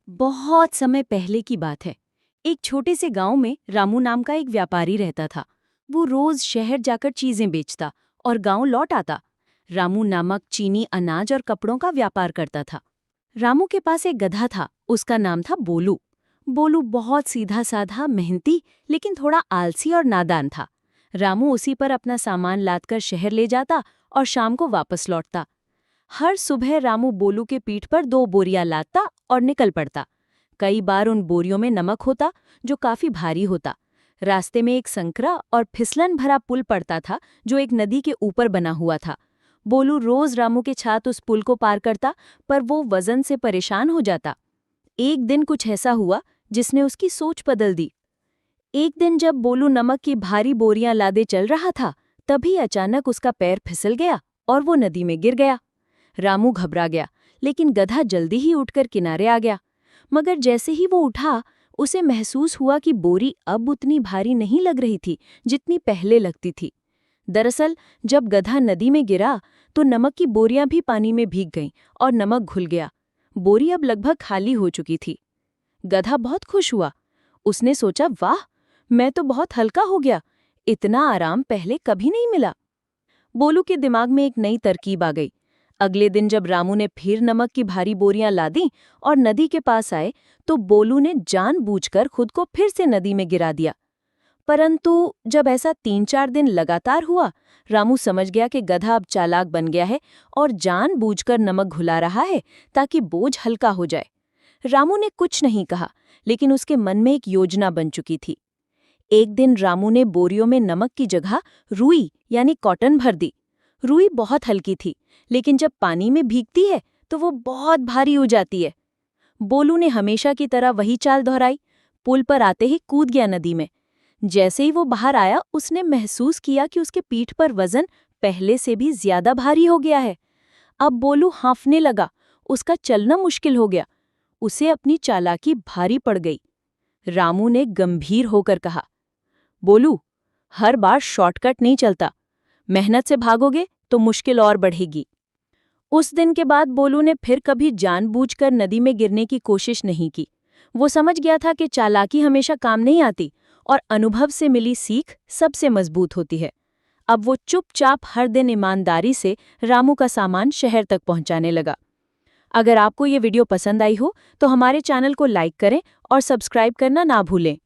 बहुत समय पहले की बात है। एक छोटे से गांव में रामू नाम का एक व्यापारी रहता था। वो रोज शहर जाकर चीजें बेचता और गांव लौट आता। रामू नमक, चीनी, अनाज और कपड़ों का व्यापार करता था। रामू के पास एक गधा था, उसका नाम था बोलू। बोलू बहुत सीधा साधा, मेहनती, लेकिन थोड़ा आलसी और नादान था। रामू उसी पर अपना सामान लादकर शहर ले जाता और शाम को वापस लौटता। हर सुबह रामू बोलू के पीठ पर 2 बोरियां लादता और निकल पड़ता। कई बार उन बोरियों में नमक होता, जो काफी भारी होता। रास्ते में एक संकरा और फिसलन भरा पुल पड़ता था, जो एक नदी के ऊपर बना हुआ था। बोलू रोज रामू के साथ उस पुल को पार करता, पर वो वजन से परेशान हो जाता। एक दिन कुछ ऐसा हुआ जिसने उसकी सोच बदल दी। एक दिन जब बोलू नमक की भारी बोरियां लादे चल रहा था, तभी अचानक उसका पैर फिसल गया और वो नदी में गिर गया। रामू घबरा गया, लेकिन गधा जल्दी ही उठकर किनारे आ गया। मगर जैसे ही वो उठा, उसे महसूस हुआ कि बोरी अब उतनी भारी नहीं लग रही थी जितनी पहले लगती थी। दरअसल जब गधा नदी में गिरा, तो नमक की बोरियां भी पानी में भीग गईं और नमक घुल गया। बोरी अब लगभग खाली हो चुकी थी। गधा बहुत खुश हुआ। उसने सोचा, वाह, मैं तो बहुत हल्का हो गया। इतना आराम पहले कभी नहीं मिला। बोलू के दिमाग में एक नई तरकीब आ गई। अगले दिन जब रामू ने फिर नमक की भारी बोरियां लादी और नदी के पास आए, तो बोलू ने जानबूझकर खुद को फिर से नदी में गिरा दिया। परंतु जब ऐसा 3-4 दिन लगातार हुआ, रामू समझ गया कि गधा अब चालाक बन गया है और जानबूझकर नमक घुला रहा है ताकि बोझ हल्का हो जाए। रामू ने कुछ नहीं कहा, लेकिन उसके मन में एक योजना बन चुकी थी। एक दिन रामू ने बोरियों में नमक की जगह रुई यानी कॉटन भर दी। रुई बहुत हल्की थी, लेकिन जब पानी में भीगती है तो वो बहुत भारी हो जाती है। बोलू ने हमेशा की तरह वही चाल दोहराई। पुल पर आते ही कूद गया नदी में। जैसे ही वो बाहर आया, उसने महसूस किया कि उसके पीठ पर वजन पहले से भी ज्यादा भारी हो गया है। अब बोलू हांफने लगा, उसका चलना मुश्किल हो गया। उसे अपनी चालाकी भारी पड़ गई। रामू ने गंभीर होकर कहा, बोलू, हर बार शॉर्टकट नहीं चलता। मेहनत से भागोगे तो मुश्किल और बढ़ेगी। उस दिन के बाद बोलू ने फिर कभी जानबूझकर नदी में गिरने की कोशिश नहीं की। वो समझ गया था कि चालाकी हमेशा काम नहीं आती और अनुभव से मिली सीख सबसे मजबूत होती है। अब वो चुपचाप हर दिन ईमानदारी से रामू का सामान शहर तक पहुंचाने लगा। अगर आपको ये वीडियो पसंद आई हो तो हमारे चैनल को लाइक करें और सब्सक्राइब करना ना भूलें।